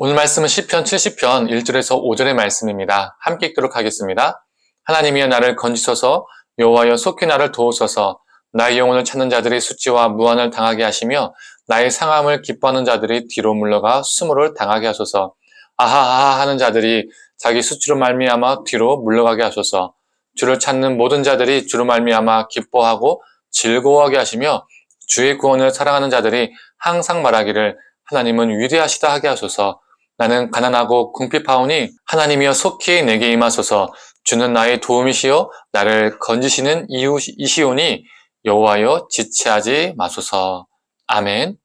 오늘 말씀은 시편 70편 1절에서 5절의 말씀입니다. 함께 읽도록 하겠습니다. 하나님이여 나를 건지소서, 여호와여 속히 나를 도우소서. 나의 영혼을 찾는 자들이 수치와 무한을 당하게 하시며 나의 상함을 기뻐하는 자들이 뒤로 물러가 수모를 당하게 하소서. 아하아하 하는 자들이 자기 수치로 말미암아 뒤로 물러가게 하소서. 주를 찾는 모든 자들이 주로 말미암아 기뻐하고 즐거워하게 하시며 주의 구원을 사랑하는 자들이 항상 말하기를 하나님은 위대하시다 하게 하소서. 나는 가난하고 궁핍하오니 하나님이여 속히 내게 임하소서. 주는 나의 도움이시여 나를 건지시는 이시오니 여호와여 지체하지 마소서. 아멘.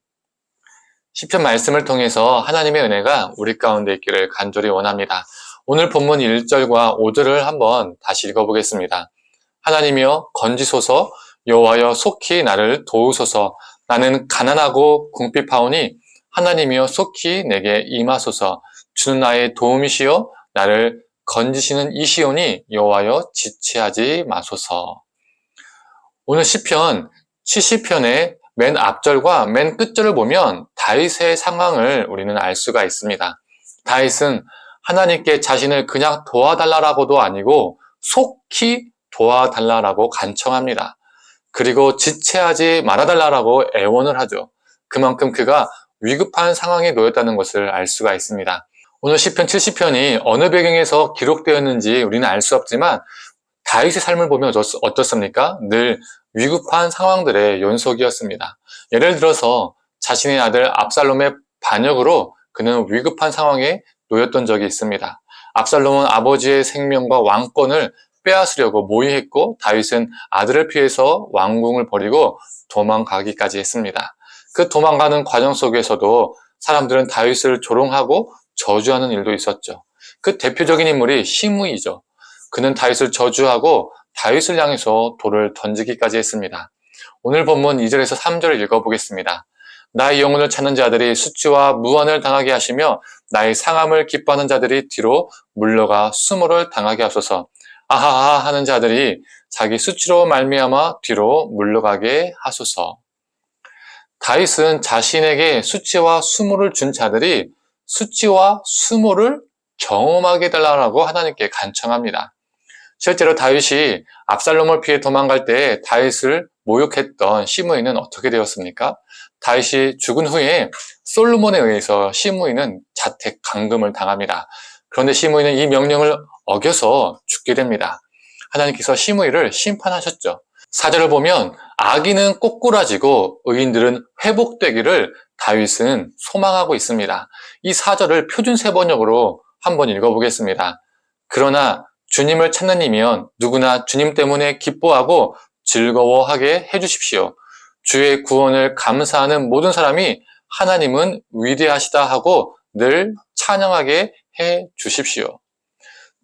시편 말씀을 통해서 하나님의 은혜가 우리 가운데 있기를 간절히 원합니다. 오늘 본문 1절과 5절을 한번 다시 읽어보겠습니다. 하나님이여 건지소서, 여호와여 속히 나를 도우소서. 나는 가난하고 궁핍하오니 하나님이여 속히 내게 임하소서. 주는 나의 도움이시여 나를 건지시는 이시오니 여호와여 지체하지 마소서. 오늘 시편 70편의 맨 앞절과 맨 끝절을 보면 다윗의 상황을 우리는 알 수가 있습니다. 다윗은 하나님께 자신을 그냥 도와달라고도 아니고 속히 도와달라고 간청합니다. 그리고 지체하지 말아달라고 애원을 하죠. 그만큼 그가 위급한 상황에 놓였다는 것을 알 수가 있습니다. 오늘 시편 70편이 어느 배경에서 기록되었는지 우리는 알 수 없지만 다윗의 삶을 보면 어떻습니까? 늘 위급한 상황들의 연속이었습니다. 예를 들어서 자신의 아들 압살롬의 반역으로 그는 위급한 상황에 놓였던 적이 있습니다. 압살롬은 아버지의 생명과 왕권을 빼앗으려고 모의했고 다윗은 아들을 피해서 왕궁을 버리고 도망가기까지 했습니다. 그 도망가는 과정 속에서도 사람들은 다윗을 조롱하고 저주하는 일도 있었죠. 그 대표적인 인물이 시므이죠. 그는 다윗을 저주하고 다윗을 향해서 돌을 던지기까지 했습니다. 오늘 본문 2절에서 3절을 읽어보겠습니다. 나의 영혼을 찾는 자들이 수치와 무한을 당하게 하시며 나의 상함을 기뻐하는 자들이 뒤로 물러가 수모를 당하게 하소서. 아하하 하는 자들이 자기 수치로 말미암아 뒤로 물러가게 하소서. 다윗은 자신에게 수치와 수모를 준 자들이 수치와 수모를 경험하게 해달라고 하나님께 간청합니다. 실제로 다윗이 압살롬을 피해 도망갈 때 다윗을 모욕했던 시므이는 어떻게 되었습니까? 다윗이 죽은 후에 솔로몬에 의해서 시므이는 자택 감금을 당합니다. 그런데 시므이는 이 명령을 어겨서 죽게 됩니다. 하나님께서 시므이를 심판하셨죠. 4절을 보면 악인은 꼬꾸라지고 의인들은 회복되기를 다윗은 소망하고 있습니다. 이 4절을 표준세 번역으로 한번 읽어보겠습니다. 그러나 주님을 찾는 이면 누구나 주님 때문에 기뻐하고 즐거워하게 해주십시오. 주의 구원을 감사하는 모든 사람이 하나님은 위대하시다 하고 늘 찬양하게 해주십시오.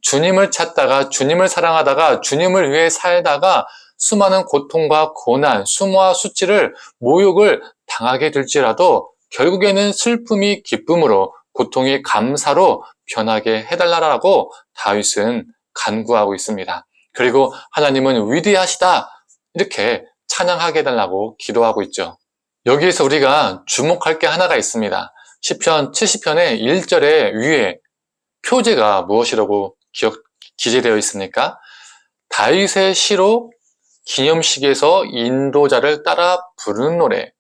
주님을 찾다가 주님을 사랑하다가 주님을 위해 살다가 수많은 고통과 고난, 수모와 수치를 모욕을 당하게 될지라도 결국에는 슬픔이 기쁨으로 고통이 감사로 변하게 해달라고 다윗은 간구하고 있습니다. 그리고 하나님은 위대하시다 이렇게 찬양하게 해달라고 기도하고 있죠. 여기에서 우리가 주목할 게 하나가 있습니다. 시편 70편의 1절의 위에 표제가 무엇이라고 기재되어 있습니까? 다윗의 시로 기념식에서 인도자를 따라 부르는 노래.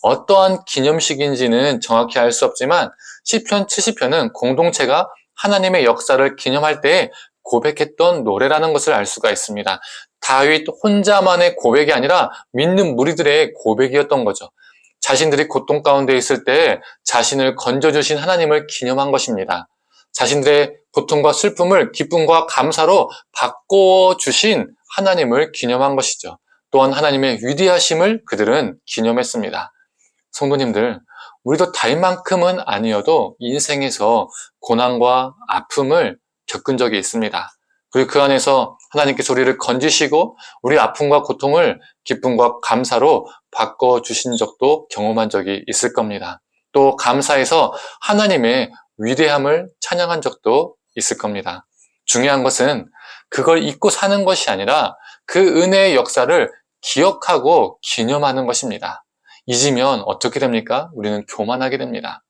어떠한 기념식인지는 정확히 알 수 없지만 시편 70편은 공동체가 하나님의 역사를 기념할 때 고백했던 노래라는 것을 알 수가 있습니다. 다윗 혼자만의 고백이 아니라 믿는 무리들의 고백이었던 거죠. 자신들이 고통 가운데 있을 때 자신을 건져주신 하나님을 기념한 것입니다. 자신들의 고통과 슬픔을 기쁨과 감사로 바꿔주신 하나님을 기념한 것이죠. 또한 하나님의 위대하심을 그들은 기념했습니다. 성도님들, 우리도 다윗만큼은 아니어도 인생에서 고난과 아픔을 겪은 적이 있습니다. 그리고 그 안에서 하나님께서 우리를 건지시고 우리 아픔과 고통을 기쁨과 감사로 바꿔주신 적도 경험한 적이 있을 겁니다. 또 감사해서 하나님의 위대함을 찬양한 적도 있을 겁니다. 중요한 것은 그걸 잊고 사는 것이 아니라 그 은혜의 역사를 기억하고 기념하는 것입니다. 잊으면 어떻게 됩니까? 우리는 교만하게 됩니다.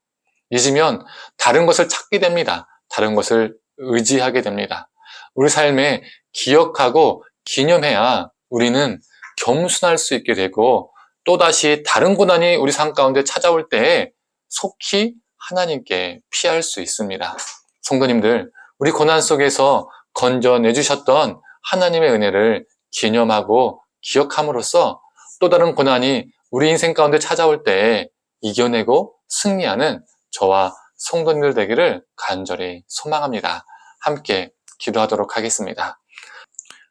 잊으면 다른 것을 찾게 됩니다. 다른 것을 의지하게 됩니다. 우리 삶에 기억하고 기념해야 우리는 겸손할 수 있게 되고 또다시 다른 고난이 우리 삶 가운데 찾아올 때에 속히 하나님께 피할 수 있습니다. 성도님들, 우리 고난 속에서 건져내주셨던 하나님의 은혜를 기념하고 기억함으로써 또 다른 고난이 우리 인생 가운데 찾아올 때에 이겨내고 승리하는 저와 성도님들 되기를 간절히 소망합니다. 함께 기도하도록 하겠습니다.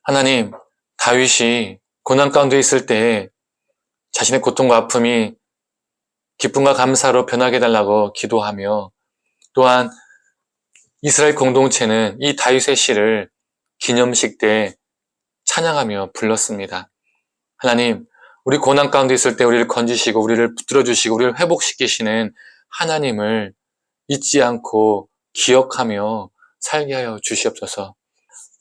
하나님, 다윗이 고난 가운데 있을 때 자신의 고통과 아픔이 기쁨과 감사로 변하게 해달라고 기도하며 또한 이스라엘 공동체는 이 다윗의 시를 기념식 때 찬양하며 불렀습니다. 하나님, 우리 고난 가운데 있을 때 우리를 건지시고 우리를 붙들어 주시고 우리를 회복시키시는 하나님을 잊지 않고 기억하며 살게 하여 주시옵소서.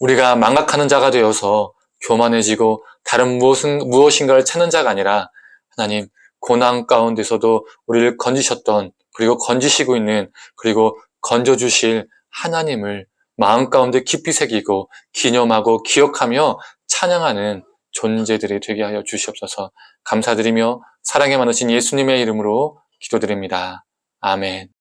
우리가 망각하는 자가 되어서 교만해지고 다른 무엇인가를 찾는 자가 아니라 하나님, 고난 가운데서도 우리를 건지셨던 그리고 건지시고 있는 그리고 건져주실 하나님을 마음 가운데 깊이 새기고 기념하고 기억하며 찬양하는 존재들이 되게 하여 주시옵소서. 감사드리며 사랑에 많으신 예수님의 이름으로 기도드립니다. 아멘.